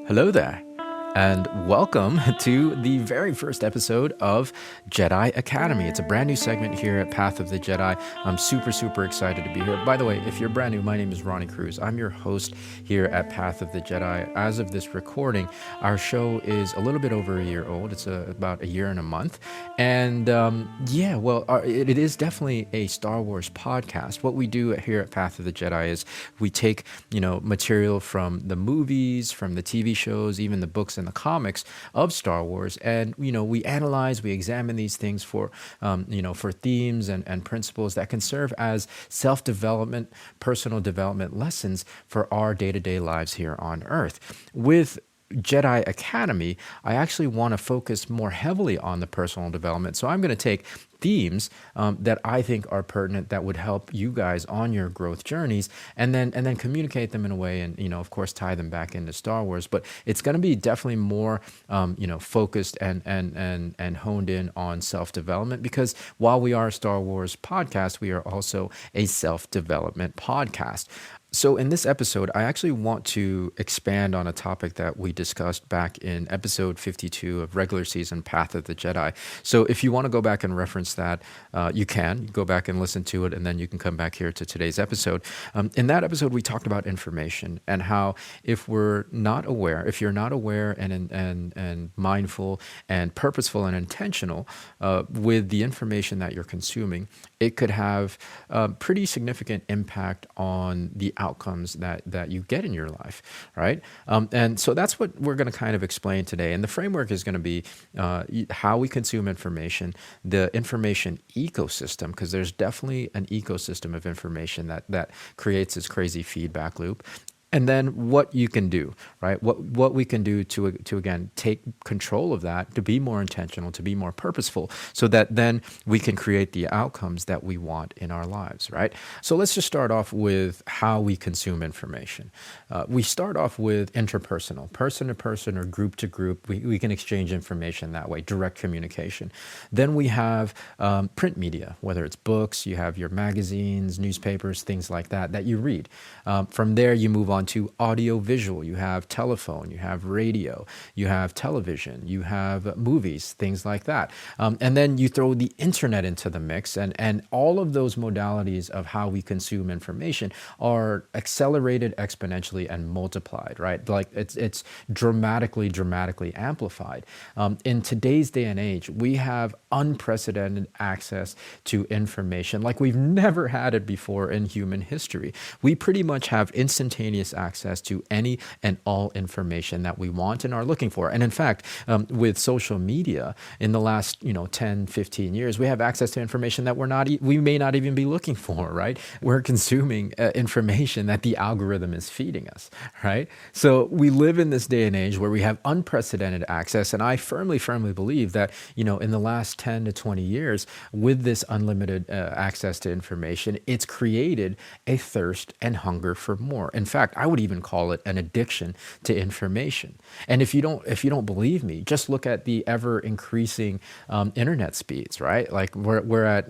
Hello there, and welcome to the very first episode of Jedi Academy. It's a brand new segment here at Path of the Jedi. I'm super excited to be here. By the way, if you're brand new, my name is Ronnie Cruz. I'm your host here at Path of the Jedi. As of this recording, our show is a little bit over a year old. It's about a year and a month. And it is definitely a Star Wars podcast. What we do here at Path of the Jedi is we take, material from the movies, from the TV shows, even the books and the comics of Star Wars, and we analyze, we examine these things for for themes and principles that can serve as self-development, personal development lessons for our day-to-day lives here on Earth. With Jedi Academy, I actually want to focus more heavily on the personal development. So I'm going to take themes that I think are pertinent, that would help you guys on your growth journeys, and then communicate them in a way, and of course tie them back into Star Wars. But it's going to be definitely more focused and honed in on self-development, because while we are a Star Wars podcast, we are also a self-development podcast. So in this episode, I actually want to expand on a topic that we discussed back in episode 52 of regular season Path of the Jedi. So if you want to go back and reference that, you can go back and listen to it, and then you can come back here to today's episode. In that episode, we talked about information and how if you're not aware and mindful and purposeful and intentional with the information that you're consuming, it could have a pretty significant impact on the outcomes that you get in your life, right? And so that's what we're going to kind of explain today. And the framework is going to be how we consume information, the information ecosystem, because there's definitely an ecosystem of information that creates this crazy feedback loop. And then what you can do, right? What we can do to again take control of that, to be more intentional, to be more purposeful, so that then we can create the outcomes that we want in our lives, right? So let's just start off with how we consume information. We start off with interpersonal, person to person or group to group. We can exchange information that way, direct communication. Then we have print media, whether it's books, you have your magazines, newspapers, things like that you read. From there, you move on to audio visual. You have telephone, you have radio, you have television, you have movies, things like that. And then you throw the internet into the mix, and all of those modalities of how we consume information are accelerated exponentially and multiplied, right? Like it's dramatically amplified. In today's day and age, we have unprecedented access to information like we've never had it before in human history. We pretty much have instantaneous access to any and all information that we want and are looking for. And in fact, with social media in the last 10, 15 years, we have access to information that we may not even be looking for, right? We're consuming information that the algorithm is feeding us, right? So we live in this day and age where we have unprecedented access, and I firmly believe that in the last 10 to 20 years, with this unlimited access to information, it's created a thirst and hunger for more. In fact, I would even call it an addiction to information. And if you don't believe me, just look at the ever increasing internet speeds, right? Like we're at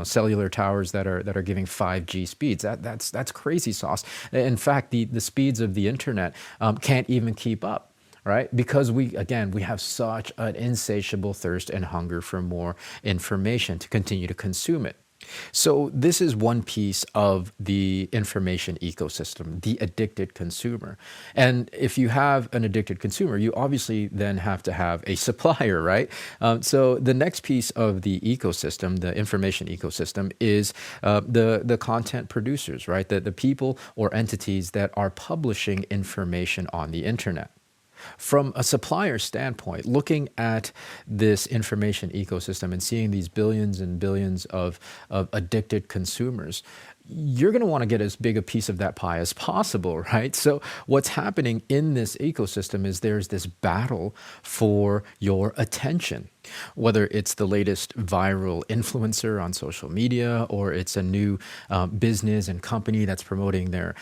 cellular towers that are giving 5G speeds. That's crazy sauce. In fact, the speeds of the internet can't even keep up. Right? Because we have such an insatiable thirst and hunger for more information to continue to consume it. So this is one piece of the information ecosystem, the addicted consumer. And if you have an addicted consumer, you obviously then have to have a supplier, right? So the next piece of the ecosystem, the information ecosystem, is the content producers, right? The people or entities that are publishing information on the internet. From a supplier standpoint, looking at this information ecosystem and seeing these billions and billions of addicted consumers, you're going to want to get as big a piece of that pie as possible, right? So what's happening in this ecosystem is there's this battle for your attention. Whether it's the latest viral influencer on social media, or it's a new business and company that's promoting their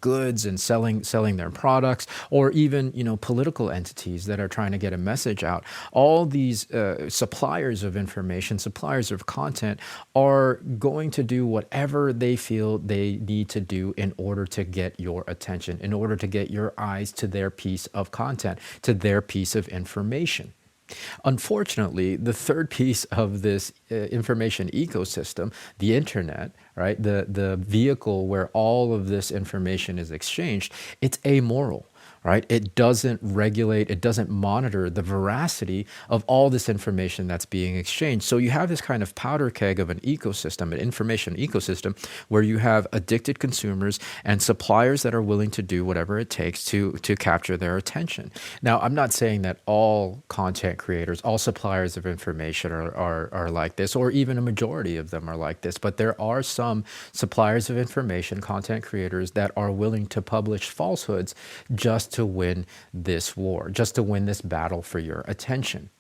goods and selling their products, or even political entities that are trying to get a message out. All these suppliers of information, suppliers of content, are going to do whatever they feel they need to do in order to get your attention, in order to get your eyes to their piece of content, to their piece of information. Unfortunately, the third piece of this information ecosystem, the internet, right, the vehicle where all of this information is exchanged, it's amoral. Right? It doesn't regulate, it doesn't monitor the veracity of all this information that's being exchanged. So you have this kind of powder keg of an ecosystem, an information ecosystem, where you have addicted consumers and suppliers that are willing to do whatever it takes to capture their attention. Now, I'm not saying that all content creators, all suppliers of information are like this, or even a majority of them are like this, but there are some suppliers of information, content creators, that are willing to publish falsehoods just to win this war, just to win this battle for your attention.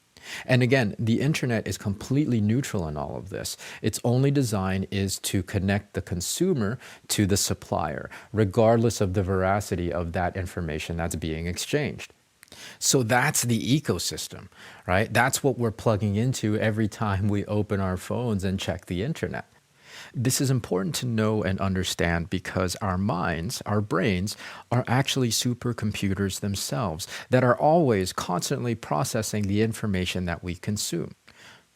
And again, the internet is completely neutral in all of this. Its only design is to connect the consumer to the supplier, regardless of the veracity of that information that's being exchanged. So that's the ecosystem, right? That's what we're plugging into every time we open our phones and check the internet. This is important to know and understand because our minds, our brains, are actually supercomputers themselves that are always constantly processing the information that we consume.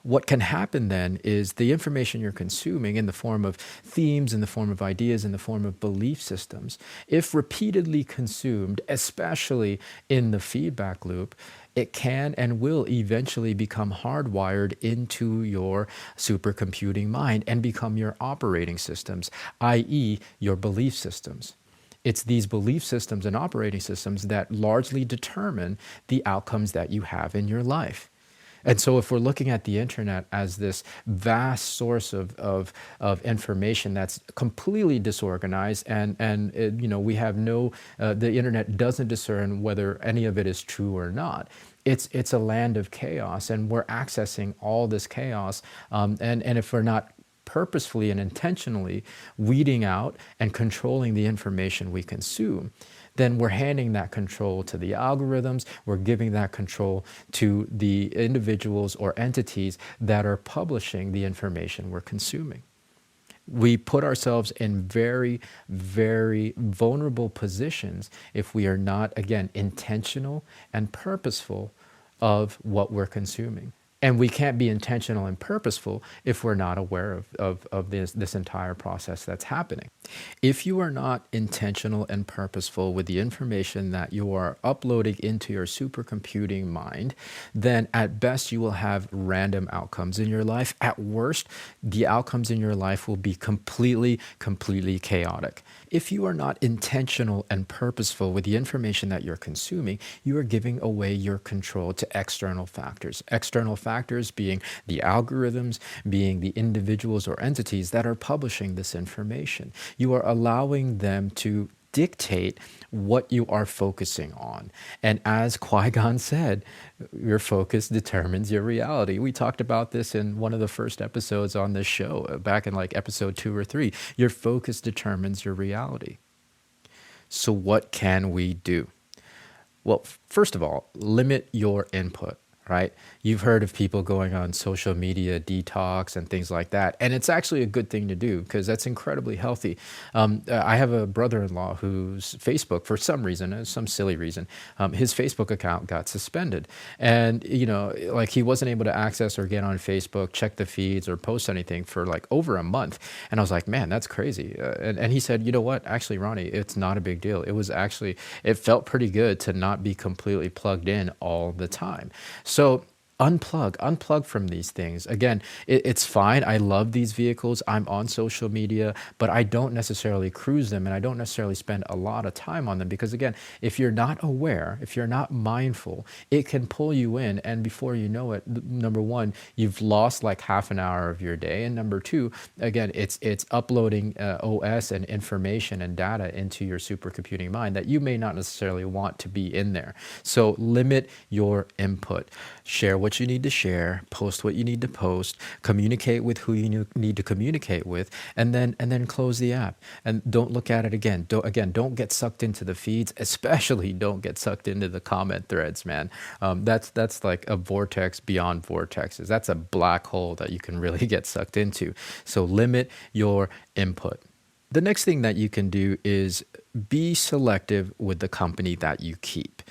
What can happen then is the information you're consuming in the form of themes, in the form of ideas, in the form of belief systems, if repeatedly consumed, especially in the feedback loop, it can and will eventually become hardwired into your supercomputing mind and become your operating systems, i.e., your belief systems. It's these belief systems and operating systems that largely determine the outcomes that you have in your life. And so if we're looking at the internet as this vast source of information that's completely disorganized and we have the internet doesn't discern whether any of it is true or not. It's a land of chaos, and we're accessing all this chaos. And if we're not purposefully and intentionally weeding out and controlling the information we consume, then we're handing that control to the algorithms, we're giving that control to the individuals or entities that are publishing the information we're consuming. We put ourselves in very, very vulnerable positions if we are not, again, intentional and purposeful of what we're consuming. And we can't be intentional and purposeful if we're not aware of this entire process that's happening. If you are not intentional and purposeful with the information that you are uploading into your supercomputing mind, then at best you will have random outcomes in your life. At worst, the outcomes in your life will be completely chaotic. If you are not intentional and purposeful with the information that you're consuming, you are giving away your control to external factors. External factors being the algorithms, being the individuals or entities that are publishing this information. You are allowing them to dictate what you are focusing on. And as Qui-Gon said, your focus determines your reality. We talked about this in one of the first episodes on this show, back in like episode 2 or 3. Your focus determines your reality. So what can we do? Well, first of all, limit your input. Right? You've heard of people going on social media detox and things like that. And it's actually a good thing to do because that's incredibly healthy. I have a brother-in-law whose Facebook, for some reason, some silly reason, his Facebook account got suspended. And, like he wasn't able to access or get on Facebook, check the feeds or post anything for like over a month. And I was like, man, that's crazy. And he said, you know what? Actually, Ronnie, it's not a big deal. It felt pretty good to not be completely plugged in all the time. So unplug from these things. Again, it's fine. I love these vehicles. I'm on social media, but I don't necessarily cruise them and I don't necessarily spend a lot of time on them because again, if you're not aware, if you're not mindful, it can pull you in. And before you know it, number one, you've lost like half an hour of your day. And number two, again, it's uploading OS and information and data into your supercomputing mind that you may not necessarily want to be in there. So limit your input. Share what you need to share, post what you need to post, communicate with who you need to communicate with, and then close the app. And don't look at it again. Don't get sucked into the feeds, especially don't get sucked into the comment threads, man. That's like a vortex beyond vortexes. That's a black hole that you can really get sucked into. So limit your input. The next thing that you can do is be selective with the company that you keep.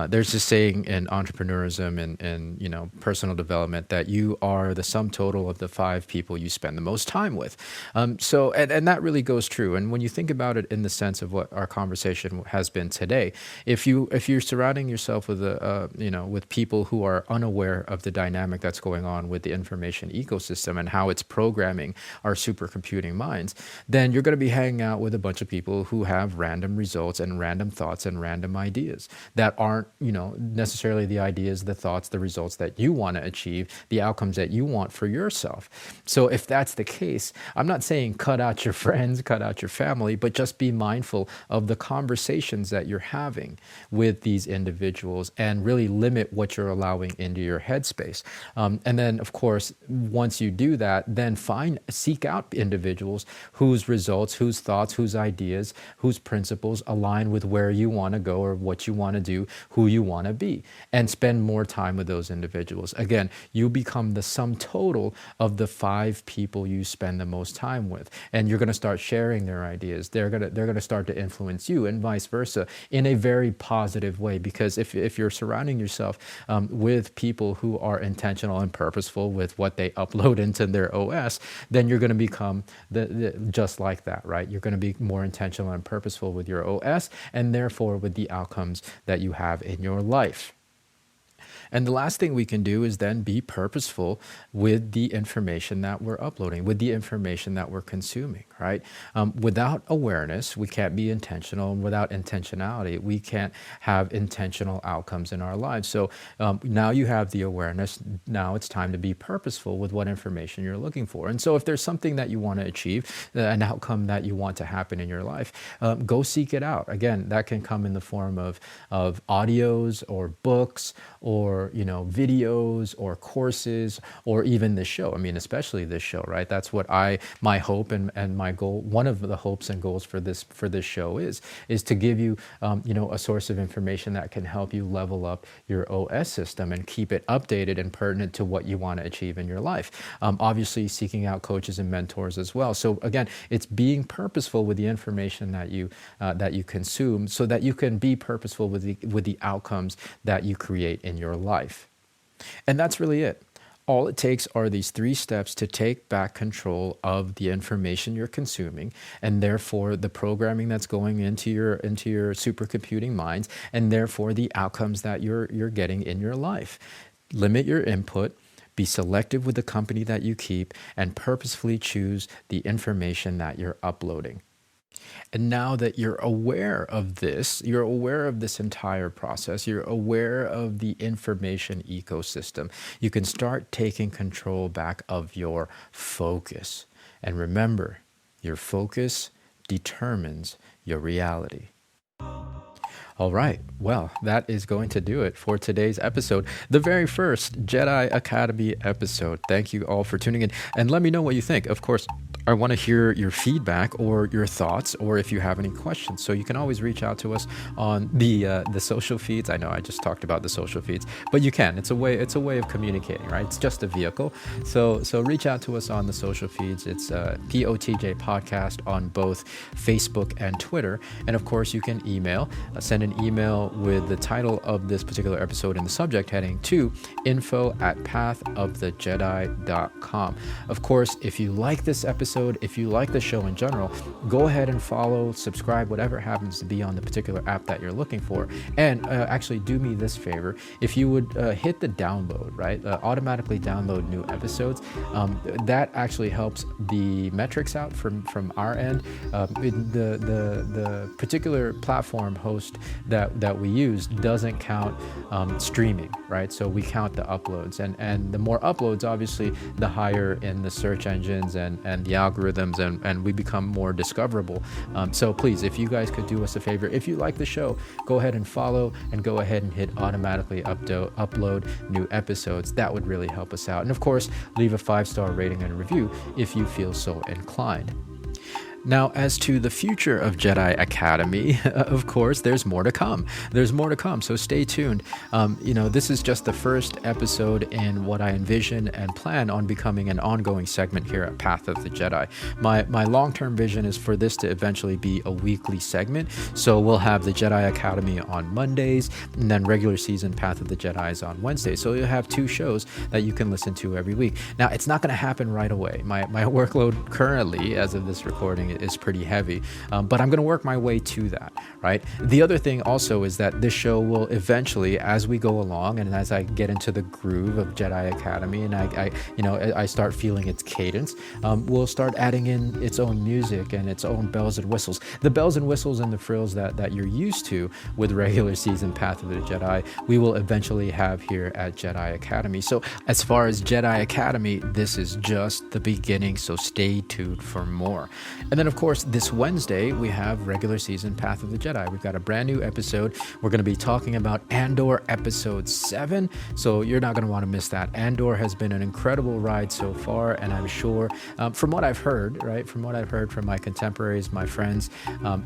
There's this saying in entrepreneurism and personal development that you are the sum total of the 5 people you spend the most time with. And that really goes true. And when you think about it in the sense of what our conversation has been today, if you're surrounding yourself with with people who are unaware of the dynamic that's going on with the information ecosystem and how it's programming our supercomputing minds, then you're going to be hanging out with a bunch of people who have random results and random thoughts and random ideas that aren't, necessarily the ideas, the thoughts, the results that you want to achieve, the outcomes that you want for yourself. So if that's the case, I'm not saying cut out your friends, cut out your family, but just be mindful of the conversations that you're having with these individuals and really limit what you're allowing into your headspace. And then, of course, once you do that, then seek out individuals whose results, whose thoughts, whose ideas, whose principles align with where you want to go or what you want to do, who you want to be, and spend more time with those individuals. Again, you become the sum total of the 5 people you spend the most time with, and you're going to start sharing their ideas. They're going to start to influence you, and vice versa, in a very positive way. Because if you're surrounding yourself with people who are intentional and purposeful with what they upload into their OS, then you're going to become just like that, right? You're going to be more intentional and purposeful with your OS, and therefore with the outcomes that you have in your life. And the last thing we can do is then be purposeful with the information that we're uploading, with the information that we're consuming, right? Without awareness, we can't be intentional. And without intentionality, we can't have intentional outcomes in our lives. So now you have the awareness. Now it's time to be purposeful with what information you're looking for. And so if there's something that you want to achieve, an outcome that you want to happen in your life, go seek it out. Again, that can come in the form of audios or books or videos or courses or even this show. I mean, especially this show, right? That's what my hope and my goal, one of the hopes and goals for this show is to give you, a source of information that can help you level up your OS system and keep it updated and pertinent to what you want to achieve in your life. Obviously, seeking out coaches and mentors as well. So again, it's being purposeful with the information that you consume, so that you can be purposeful with the outcomes that you create in your life. And that's really it. All it takes are these 3 steps to take back control of the information you're consuming, and therefore the programming that's going into your supercomputing minds, and therefore the outcomes that you're getting in your life. Limit your input, be selective with the company that you keep, and purposefully choose the information that you're uploading. And now that you're aware of this, you're aware of this entire process, you're aware of the information ecosystem, you can start taking control back of your focus. And remember, your focus determines your reality. All right, well, that is going to do it for today's episode, the very first Jedi Academy episode. Thank you all for tuning in, and let me know what you think. Of course, I want to hear your feedback or your thoughts, or if you have any questions. So you can always reach out to us on the social feeds. I know I just talked about the social feeds, but you can. It's a way of communicating, right? It's just a vehicle. So reach out to us on the social feeds. It's POTJ Podcast on both Facebook and Twitter. And of course, you can send an email with the title of this particular episode in the subject heading to info@pathofthejedi.com. Of course, if you like this episode, if you like the show in general, go ahead and follow, subscribe, whatever happens to be on the particular app that you're looking for. And actually do me this favor, if you would hit the download, right? Automatically download new episodes. That actually helps the metrics out from our end. The particular platform host that we use doesn't count streaming, right? So we count the uploads, and the more uploads, obviously, the higher in the search engines and the algorithms, and we become more discoverable. So please, if you guys could do us a favor, if you like the show, go ahead and follow, and go ahead and hit automatically upload new episodes. That would really help us out. And of course, leave a 5-star rating and review if you feel so inclined. Now, as to the future of Jedi Academy, of course, there's more to come. There's more to come, so stay tuned. This is just the first episode in what I envision and plan on becoming an ongoing segment here at Path of the Jedi. My long-term vision is for this to eventually be a weekly segment. So we'll have the Jedi Academy on Mondays, and then regular season Path of the Jedi is on Wednesdays. So you'll have two shows that you can listen to every week. Now, it's not going to happen right away. My workload currently, as of this recording, is pretty heavy, but I'm going to work my way to that, right? The other thing also is that this show will eventually, as we go along and as I get into the groove of Jedi Academy and I start feeling its cadence, we'll start adding in its own music and its own bells and whistles. The bells and whistles and the frills that you're used to with regular season Path of the Jedi, we will eventually have here at Jedi Academy. So as far as Jedi Academy, this is just the beginning, so stay tuned for more. And then, of course, this Wednesday, we have regular season Path of the Jedi. We've got a brand new episode. We're going to be talking about Andor Episode 7, so you're not going to want to miss that. Andor has been an incredible ride so far, and I'm sure, from what I've heard, right, from my contemporaries, my friends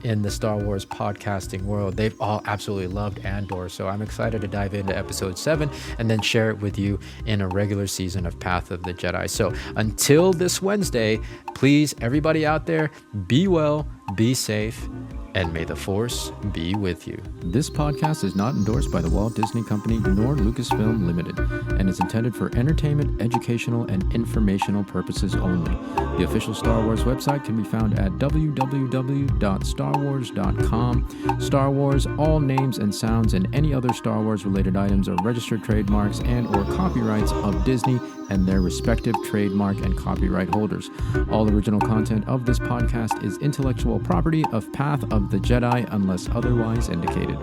in the Star Wars podcasting world, they've all absolutely loved Andor, so I'm excited to dive into Episode 7 and then share it with you in a regular season of Path of the Jedi. So until this Wednesday, please, everybody out there, be well, be safe, and may the Force be with you. This podcast is not endorsed by the Walt Disney Company nor Lucasfilm Limited and is intended for entertainment, educational, and informational purposes only. The official Star Wars website can be found at www.starwars.com. Star Wars, all names and sounds and any other Star Wars related items are registered trademarks and or copyrights of Disney and their respective trademark and copyright holders. All original content of this podcast is intellectual property of Path of the Jedi unless otherwise indicated.